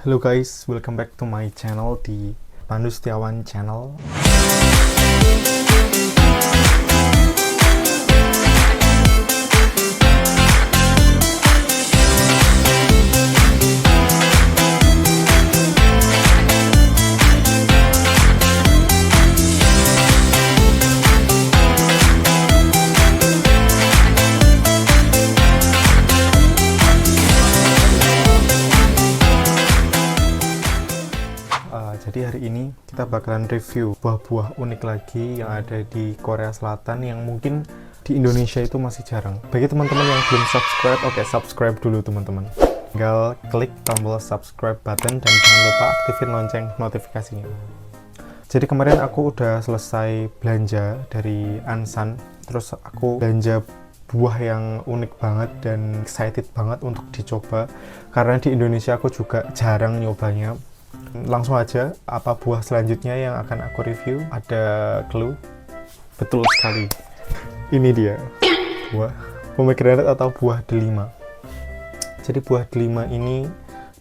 Halo guys, welcome back to my channel di Pandu Setiawan Channel. Jadi hari ini kita bakalan review buah-buah unik lagi yang ada di Korea Selatan yang mungkin di Indonesia itu masih jarang. Bagi teman-teman yang belum subscribe, oke, subscribe dulu teman-teman. Tinggal klik tombol subscribe button dan jangan lupa aktifin lonceng notifikasinya. Jadi kemarin aku udah selesai belanja dari Ansan, terus aku belanja buah yang unik banget dan excited banget untuk dicoba karena di Indonesia aku juga jarang nyobanya. Langsung aja, apa buah selanjutnya yang akan aku review? Ada clue? Betul sekali, ini dia buah pomegranate atau buah delima. Jadi buah delima ini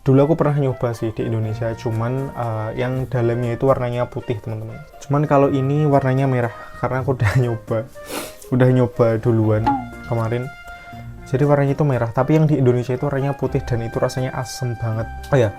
dulu aku pernah nyoba sih di Indonesia, cuman yang dalamnya itu warnanya putih teman-teman. Cuman kalau ini warnanya merah karena aku udah nyoba duluan kemarin. Jadi warnanya itu merah, tapi yang di Indonesia itu warnanya putih dan itu rasanya asem banget. Oh ya,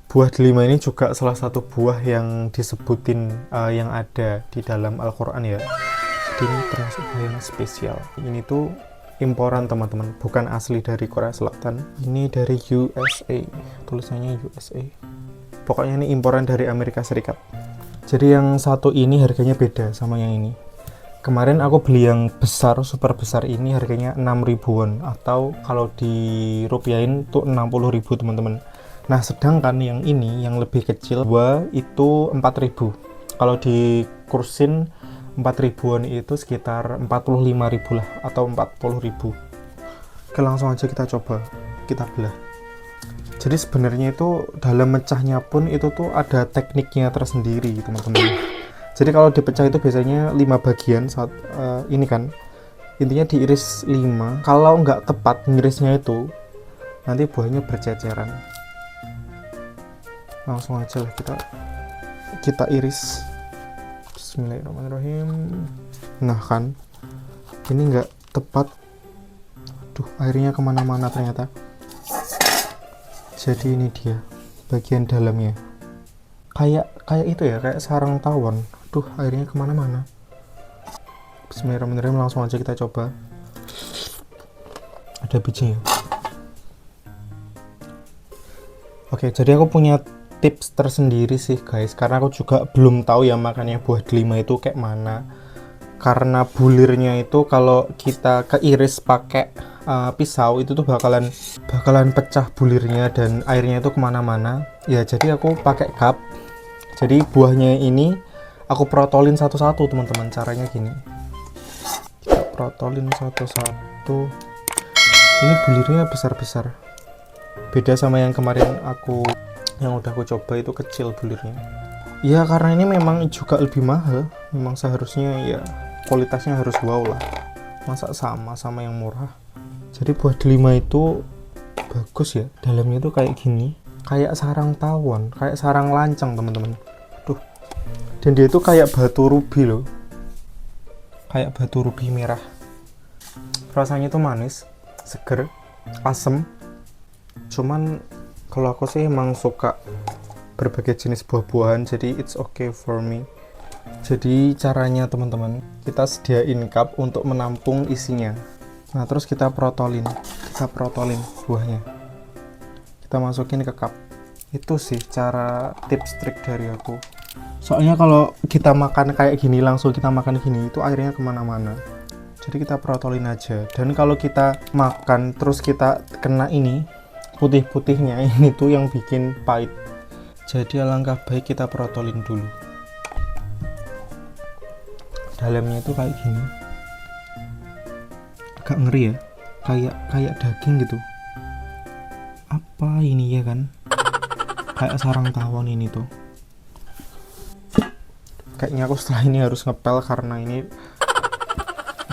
buah delima ini juga salah satu buah yang disebutin yang ada di dalam Al-Quran ya. Jadi ini termasuk buah yang spesial. Ini tuh imporan teman-teman, bukan asli dari Korea Selatan. Ini dari USA, tulisannya USA. Pokoknya ini imporan dari Amerika Serikat. Jadi yang satu ini harganya beda sama yang ini. Kemarin aku beli yang besar, super besar ini harganya 6 ribuan, atau kalau dirupiahin tuh 60 ribu teman-teman. Nah, sedangkan yang ini, yang lebih kecil, dua itu 4.000. Kalau dikursin 4.000-an itu sekitar 45.000 lah, atau 40.000. Oke, langsung aja kita coba, kita belah. Jadi sebenarnya itu dalam mecahnya pun itu tuh ada tekniknya tersendiri, teman-teman. Jadi kalau dipecah itu biasanya 5 bagian, saat ini kan, intinya diiris 5. Kalau nggak tepat ngirisnya itu, nanti buahnya berceceran. Langsung aja lah kita iris. Bismillahirrahmanirrahim. Nah kan, ini nggak tepat. Duh, airnya kemana-mana ternyata. Jadi ini dia bagian dalamnya. Kayak itu ya, kayak sarang tawon. Duh, airnya kemana-mana. Bismillahirrahmanirrahim. Langsung aja kita coba. Ada bijinya. Oke, jadi aku punya tips tersendiri sih guys, karena aku juga belum tahu ya makannya buah delima itu kayak mana. Karena bulirnya itu kalau kita keiris pakai pisau itu tuh bakalan pecah bulirnya dan airnya itu kemana-mana ya. Jadi aku pakai cup. Jadi buahnya ini aku protolin satu-satu teman-teman. Caranya gini, kita protolin satu-satu. Ini bulirnya besar-besar, beda sama yang kemarin yang udah aku coba itu kecil bulirnya. Ya karena ini memang juga lebih mahal, memang seharusnya ya kualitasnya harus wow lah, masa sama yang murah. Jadi buah delima itu bagus ya, dalamnya tuh kayak gini, kayak sarang tawon, kayak sarang lancang teman-teman. Tuh, dan dia itu kayak batu rubi loh, kayak batu rubi merah. Rasanya tuh manis, seger, asem. Cuman kalau aku sih emang suka berbagai jenis buah-buahan, jadi it's okay for me. Jadi caranya teman-teman, kita sediain cup untuk menampung isinya. Nah terus kita protolin buahnya, kita masukin ke cup. Itu sih cara tips trik dari aku. Soalnya kalau kita makan kayak gini, langsung kita makan gini, itu airnya kemana-mana. Jadi kita protolin aja. Dan kalau kita makan terus kita kena ini putih-putihnya, ini tuh yang bikin pahit. Jadi alangkah baik kita protolin dulu. Dalamnya tuh kayak gini, agak ngeri ya, kayak daging gitu. Apa ini ya kan, kayak sarang tawon ini tuh. Kayaknya aku setelah ini harus ngepel karena ini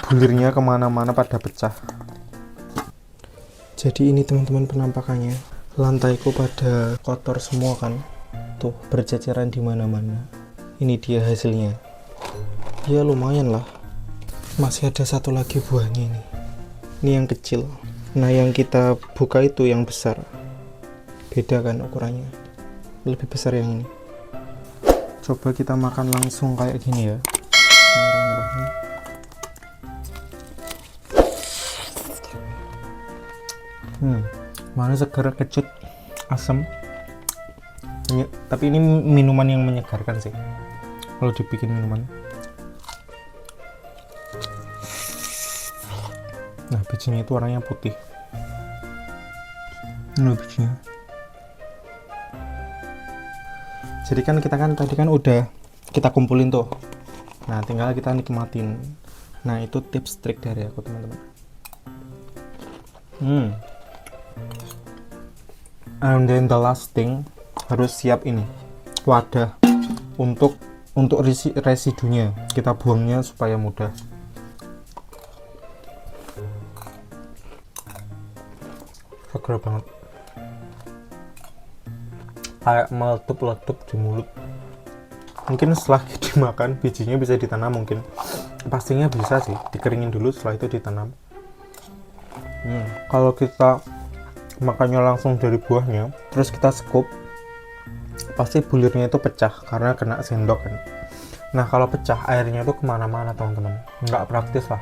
bulirnya kemana-mana pada pecah. Jadi ini teman-teman penampakannya. Lantaiku pada kotor semua kan, tuh berceceran di mana-mana. Ini dia hasilnya. Ya lumayan lah. Masih ada satu lagi buahnya ini. Ini yang kecil. Nah yang kita buka itu yang besar. Beda kan ukurannya. Lebih besar yang ini. Coba kita makan langsung kayak gini ya. Mana segar, kecut, asam. Tapi ini minuman yang menyegarkan sih kalau dibikin minuman. Nah bijinya itu warnanya putih. Ini bijinya. Jadi kan kita tadi kan udah kita kumpulin tuh. Nah tinggal kita nikmatin. Nah itu tips trik dari aku teman-teman. And then the last thing, harus siap ini wadah untuk residunya. Kita buangnya supaya mudah. Segar banget, kayak meletup-letup di mulut. Mungkin setelah dimakan bijinya bisa ditanam, mungkin pastinya bisa sih, dikeringin dulu setelah itu ditanam. Kalau kita makannya langsung dari buahnya terus kita scoop, pasti bulirnya itu pecah karena kena sendok kan. Nah kalau pecah airnya itu kemana-mana teman-teman, nggak praktis lah.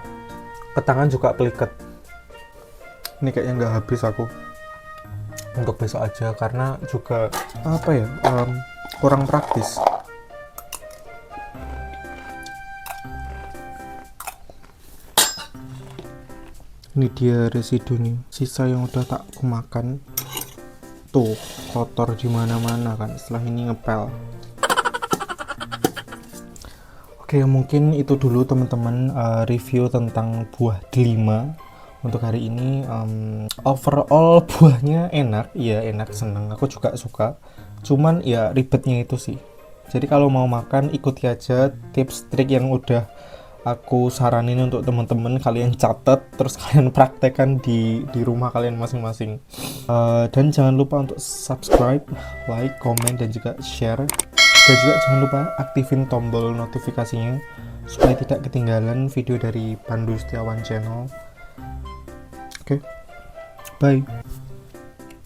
Ke tangan juga peliket. Ini kayaknya nggak habis aku, untuk besok aja karena juga apa ya, kurang praktis. Ini dia residunya, sisa yang udah tak kumakan. Tuh kotor di mana-mana kan, setelah ini ngepel. Oke, mungkin itu dulu teman-teman review tentang buah delima untuk hari ini. Overall buahnya enak, iya enak, seneng, aku juga suka. Cuman ya ribetnya itu sih. Jadi kalau mau makan ikuti aja tips trik yang udah aku saranin untuk teman-teman, kalian catat terus kalian praktekkan di rumah kalian masing-masing. Dan jangan lupa untuk subscribe, like, komen, dan juga share. Dan juga jangan lupa aktifin tombol notifikasinya supaya tidak ketinggalan video dari Pandu Setiawan Channel. Oke, bye.